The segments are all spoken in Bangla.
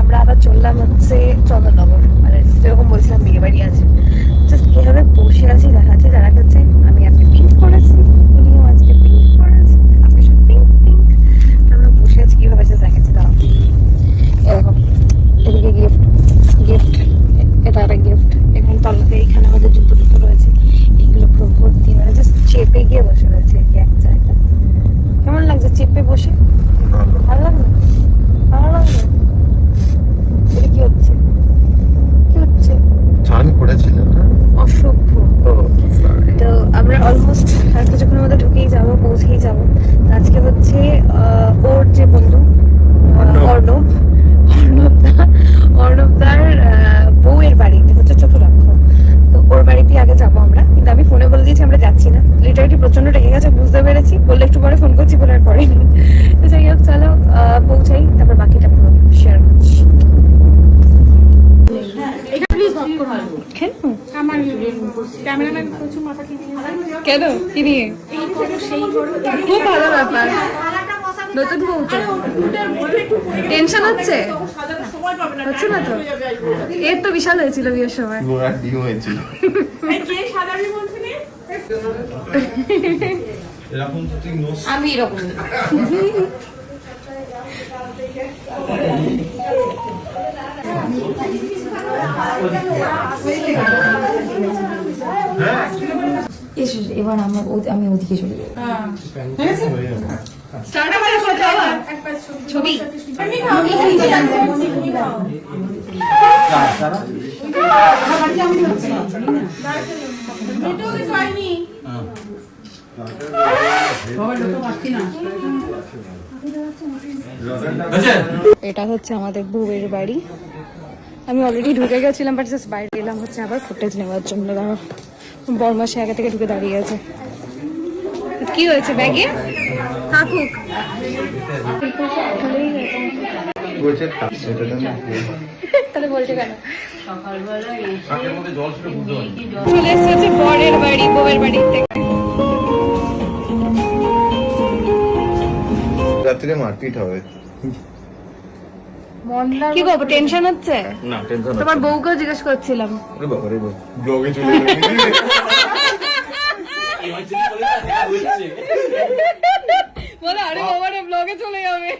আমরা আবার চললাম হচ্ছে চন্দননগর, মানে যেরকম বলছিলাম বিয়ে বাড়ি আছে। জাস্ট কিভাবে বসে আছি দেখাচ্ছে, যারা কাছে আমি আজকে পিঙ্ক করেছি, উনিও আজকে পিঙ্ক করেছি, আজকে সব পিঙ্ক পিঙ্ক। আমরা বসে আছি কিভাবে জাস্ট দেখাচ্ছি। দাঁড়াও, এরকম এদিকে গিফট গিফট, এটা একটা গিফট। এখানে তলাতে এইখানে আমাদের জুতো টুতো রয়েছে, এইগুলো পুরো ভর্তি, মানে জাস্ট চেপে গিয়ে বসে রয়েছে এক জায়গায়। কেমন লাগছে চেপে বসে? ভালো লাগছে, ভালো লাগছে। এটা কি হচ্ছে, কি হচ্ছে? চান করেছিলেন না? অসভ্য। তো আমরা অলমোস্ট আর কিছুক্ষণের মধ্যে ঢুকেই যাবো, পৌঁছেই যাবো। আজকে হচ্ছে ওর যে বন্ধু অর্ণবদার বউয়ের বাড়িতে হচ্ছে চতুরাক্ষ। তো ওর বাড়িতে আগে যাবো আমরা, কিন্তু আমি ফোনে বলে দিয়েছি আমরা যাচ্ছি না। লিটারেলি প্রচন্ড রেগে গেছে, বুঝতে পেরেছি, বললে একটু পরে ফোন করছি বলে আর করেনি। তো যাই হোক, চলো পৌঁছাই, তারপর বাকিটা পুরো শেয়ার করছি। কেন কি নিয়ে? খুব ভালো ব্যাপার, নতুন বউ তো। টেনশন হচ্ছে হচ্ছে না তো? এর তো বিশাল হয়েছিল বিয়ের সময়, আমি এরকম এবার আমি ওদিকে চলে যাবো। ছবি এটা হচ্ছে আমাদের বউয়ের বাড়ি। আমি অলরেডি ঢুকে গেছিলাম, বাট জাস্ট বাইরে এলাম হচ্ছে আবার ফুটেজ নেওয়ার জন্য। বরমাসে আগে থেকে ঢুকে দাঁড়িয়ে আছে। কি হয়েছে ব্যাগে? থাকুক, তাহলে বলছে কেন? চলে এসেছে বরের বাড়ি, বউয়ের বাড়ি থেকে। রাত্রে মারপিট হবে। কি করবো, টেনশন হচ্ছে? না টেনশন তোমার বউকেও জিজ্ঞেস করছিলাম। আরে বাবা রে, ব্লগে চলে বলো, আরে বাবা রে, ব্লগে চলে যাবে।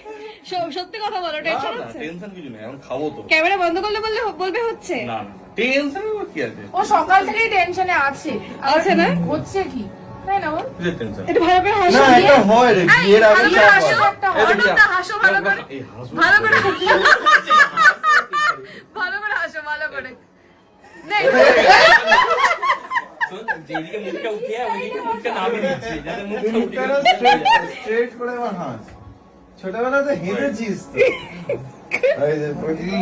সত্যি কথা বলো, টেনশন হচ্ছে? টেনশন কিছু নেই, এখন খাবো তো। ক্যামেরা বন্ধ করলে বলবে হচ্ছে না না, টেনশন কি আছে? ও সকাল থেকেই টেনশনে আছে। আছে না? হচ্ছে কি তাই না? ওর কিসের টেনশন? একটু ভালো করে হাসো। না এটা হয় রে, বিয়ের আগে ভালো করে চাপ হাসো, হয়। অর্ণবদা হাসো ভালো করে। এই হাসু ভালো করে ভালো করে হাসো, ভালো করে। দেখ, যেদিকে মুখটা উঠে ওইদিকে মুখটা নামিয়ে দিচ্ছি যাতে মুখটা উঠে স্ট্রেট করে আমার হাস। ছোটবেলাতে হেঁটেছিস তো। এই যে প্রতিদিন